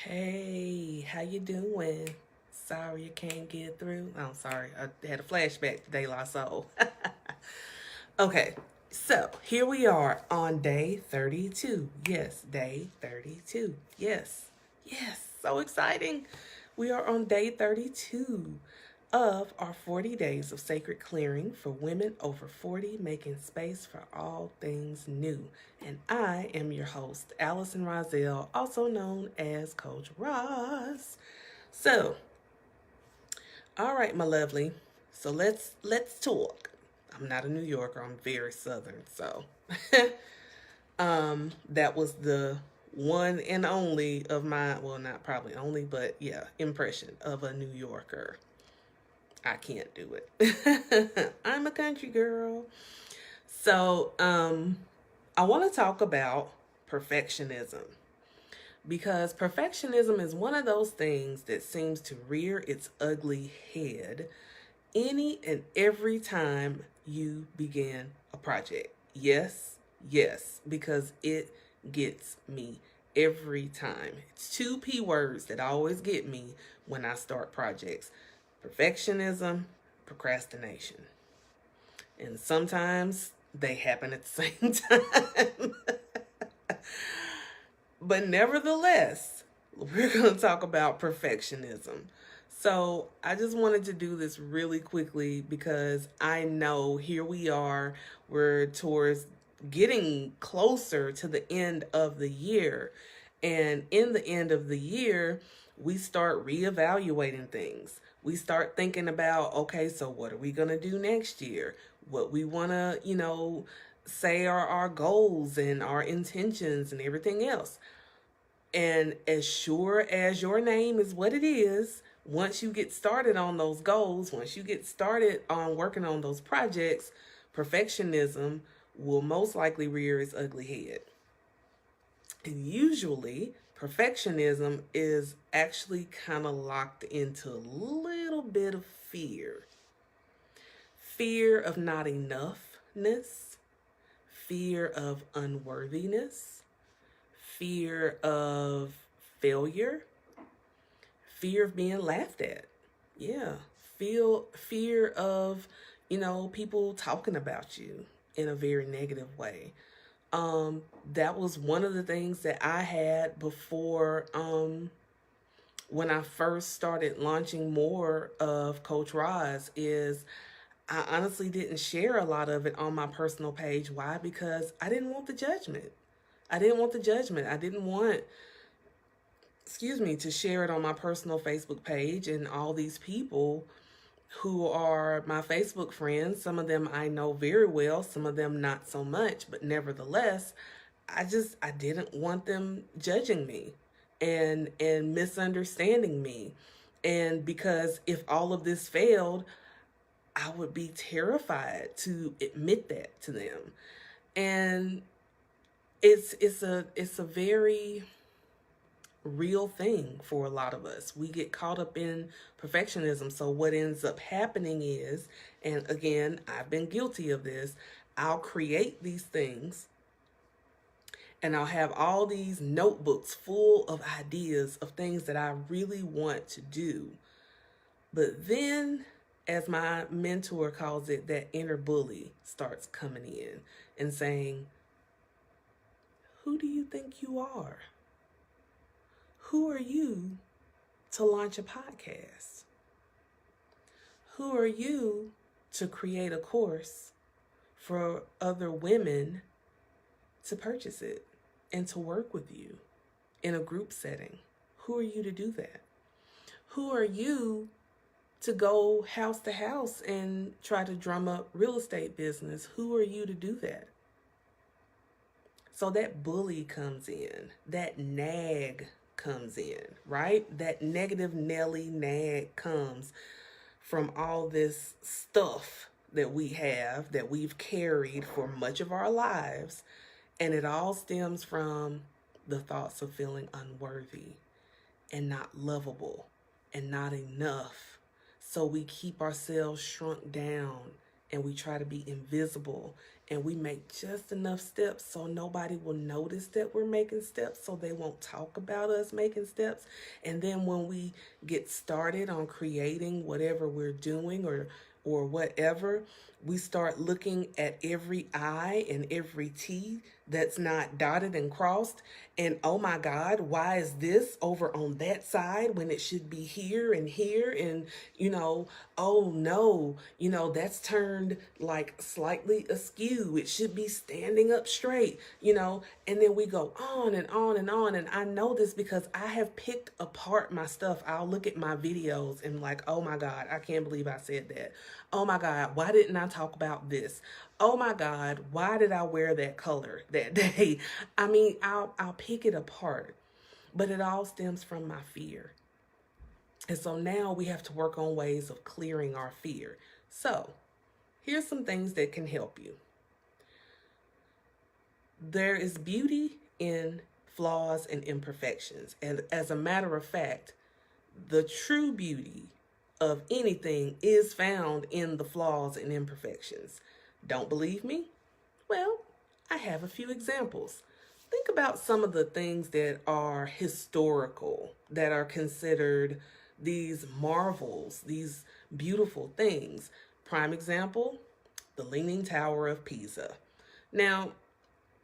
Hey, how you doing? Sorry you can't get through. I'm sorry. I had a flashback to De La Soul. Okay, so here we are on day 32. Yes, day 32. Yes, so exciting. We are on day 32 of our 40 days of sacred clearing for women over 40, making space for all things new. And I am your host, Allison Rozelle, also known as Coach Roz. So, all right, my lovely. So let's talk. I'm not a New Yorker. I'm very Southern. So, that was the one and only of my, well, not probably only, but yeah, impression of a New Yorker. I can't do it. I'm a country girl. So, I want to talk about perfectionism because perfectionism is one of those things that seems to rear its ugly head any and every time you begin a project. Yes, because it gets me every time. It's two P words that always get me when I start projects: perfectionism, procrastination. And sometimes they happen at the same time. But nevertheless, we're going to talk about perfectionism. So I just wanted to do this really quickly because I know here we are, we're towards getting closer to the end of the year. And in the end of the year, we start reevaluating things. We start thinking about, okay, so what are we going to do next year? What we want to, say are our goals and our intentions and everything else. And as sure as your name is what it is, once you get started on those goals, once you get started on working on those projects, perfectionism will most likely rear its ugly head. And usually, perfectionism is actually kind of locked into a little bit of fear of not enoughness, fear of unworthiness, fear of failure, fear of being laughed at. Yeah. Fear of, people talking about you in a very negative way. That was one of the things that I had before when I first started launching more of Coach Roz is I honestly didn't share a lot of it on my personal page. Why? Because I didn't want the judgment. I didn't want the judgment. I didn't want, to share it on my personal Facebook page and all these people who are my Facebook friends. Some of them I know very well, some of them not so much, but nevertheless, I didn't want them judging me and misunderstanding me. And because if all of this failed, I would be terrified to admit that to them. And it's a very real thing for a lot of us. We get caught up in perfectionism. So what ends up happening is, and again, I've been guilty of this, I'll create these things and I'll have all these notebooks full of ideas of things that I really want to do. But then, as my mentor calls it, that inner bully starts coming in and saying, who do you think you are? Who are you to launch a podcast? Who are you to create a course for other women to purchase it and to work with you in a group setting? Who are you to do that? Who are you to go house to house and try to drum up real estate business? Who are you to do that? So that bully comes in, that nag comes in, right? That negative Nelly nag comes from all this stuff that we have, that we've carried for much of our lives. And it all stems from the thoughts of feeling unworthy and not lovable and not enough. So we keep ourselves shrunk down and we try to be invisible, and we make just enough steps so nobody will notice that we're making steps, so they won't talk about us making steps. And then when we get started on creating whatever we're doing, or whatever, we start looking at every I and every T that's not dotted and crossed. And oh my God, why is this over on that side when it should be here and here? And, oh no, that's turned like slightly askew. It should be standing up straight, and then we go on and on and on. And I know this because I have picked apart my stuff. I'll look at my videos and like, oh my God, I can't believe I said that. Oh my God, why didn't I talk about this? Oh my God, why did I wear that color that day? I mean, I'll pick it apart, but it all stems from my fear. And so now we have to work on ways of clearing our fear. So here's some things that can help you. There is beauty in flaws and imperfections. And as a matter of fact, the true beauty of anything is found in the flaws and imperfections. Don't believe me? Well, I have a few examples. Think about some of the things that are historical, that are considered these marvels, these beautiful things. Prime example, the Leaning Tower of Pisa. Now,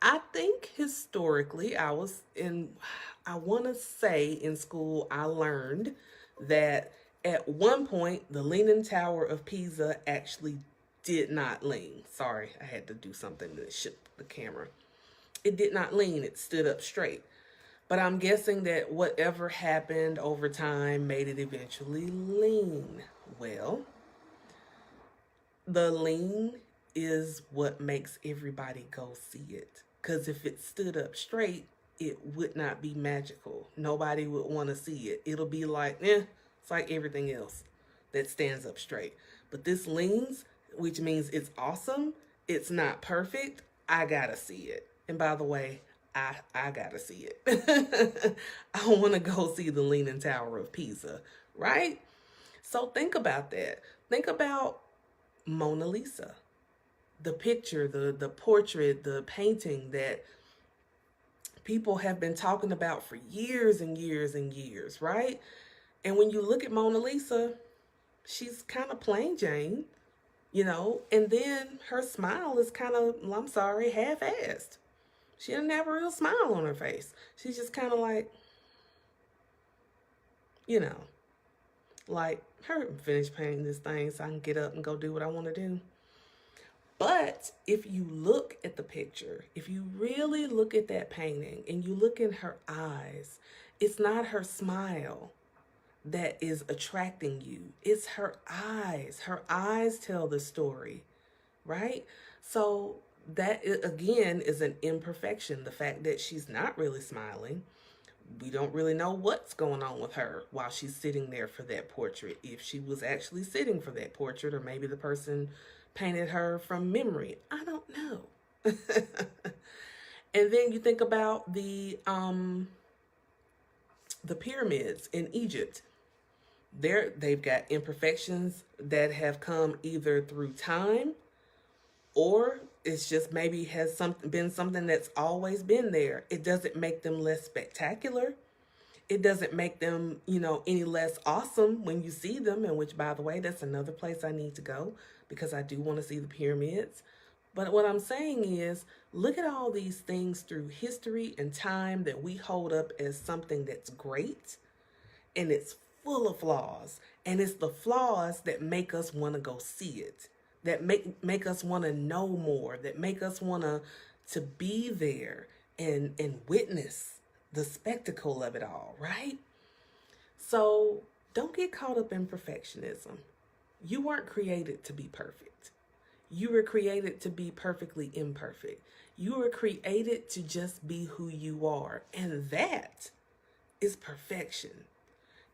I think historically, I want to say in school, I learned that at one point, the Leaning Tower of Pisa actually did not lean. Sorry, I had to do something that shook the camera. It did not lean, it stood up straight. But I'm guessing that whatever happened over time made it eventually lean. Well, the lean is what makes everybody go see it. Because if it stood up straight, it would not be magical. Nobody would want to see it. It'll be like, it's like everything else that stands up straight. But this leans, which means it's awesome. It's not perfect. I gotta see it. And by the way, I gotta see it. I want to go see the Leaning Tower of Pisa, right? So think about that. Think about Mona Lisa, the picture, the portrait, the painting that people have been talking about for years and years and years, right? And when you look at Mona Lisa, she's kind of plain Jane, and then her smile is kind of, I'm sorry, half-assed. She doesn't have a real smile on her face. She's just kind of like, like, hurry and finish painting this thing so I can get up and go do what I want to do. But if you look at the picture, if you really look at that painting and you look in her eyes, it's not her smile that is attracting you. It's her eyes. Her eyes tell the story, right? So that, again, is an imperfection. The fact that she's not really smiling. We don't really know what's going on with her while she's sitting there for that portrait. If she was actually sitting for that portrait, or maybe the person painted her from memory. I don't know. And then you think about the pyramids in Egypt. They've got imperfections that have come either through time, or it's just maybe has been something that's always been there. It doesn't make them less spectacular. It doesn't make them, any less awesome when you see them. And which, by the way, that's another place I need to go, because I do want to see the pyramids. But what I'm saying is, look at all these things through history and time that we hold up as something that's great, and it's full of flaws. And it's the flaws that make us want to go see it, that make us want to know more, that make us want to be there and witness the spectacle of it all, right? So don't get caught up in perfectionism. You weren't created to be perfect. You were created to be perfectly imperfect. You were created to just be who you are. And that is perfection.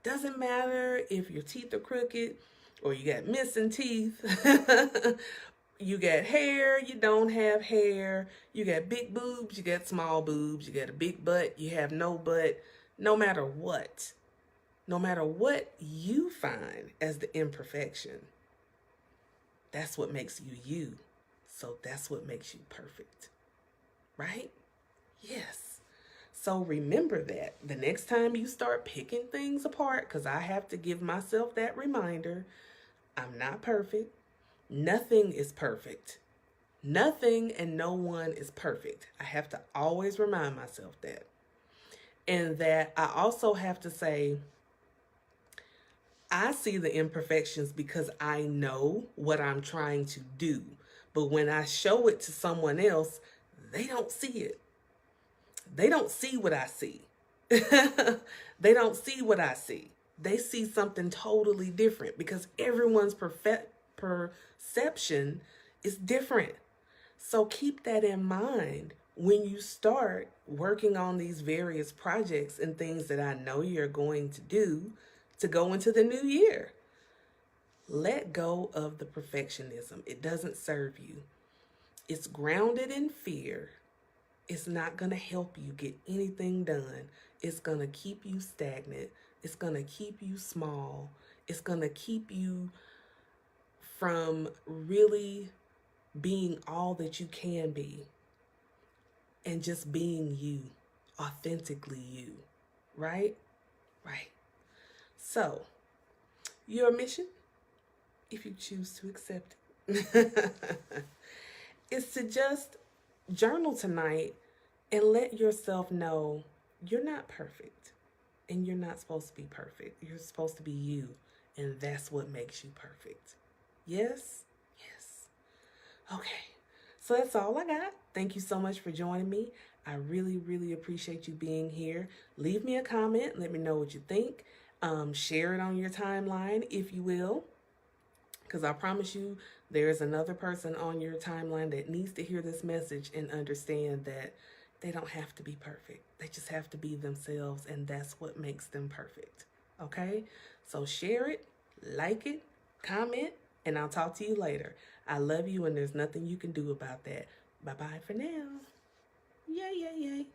Doesn't matter if your teeth are crooked or you got missing teeth. You got hair, you don't have hair. You got big boobs, you got small boobs. You got a big butt, you have no butt. No matter what you find as the imperfection, That's what makes you you. So that's what makes you perfect, right? Yes. So remember that the next time you start picking things apart, because I have to give myself that reminder, I'm not perfect. Nothing is perfect. Nothing and no one is perfect. I have to always remind myself that. And that I also have to say, I see the imperfections because I know what I'm trying to do. But when I show it to someone else, they don't see it. They don't see what I see. They don't see what I see. They see something totally different because everyone's perception is different. So keep that in mind when you start working on these various projects and things that I know you're going to do to go into the new year. Let go of the perfectionism. It doesn't serve you. It's grounded in fear. It's not going to help you get anything done. It's going to keep you stagnant. It's going to keep you small. It's going to keep you from really being all that you can be and just being you, authentically you, right? Right. So, your mission, if you choose to accept it, is to just journal tonight and let yourself know you're not perfect and you're not supposed to be perfect. You're supposed to be you, and that's what makes you perfect. Yes? Yes. Okay. So that's all I got. Thank you so much for joining me. I really, really appreciate you being here. Leave me a comment. Let me know what you think. Share it on your timeline, if you will, because I promise you there's another person on your timeline that needs to hear this message and understand that they don't have to be perfect. They just have to be themselves, and that's what makes them perfect. Okay? So share it, like it, comment, and I'll talk to you later. I love you, and there's nothing you can do about that. Bye-bye for now. Yay, yay, yay.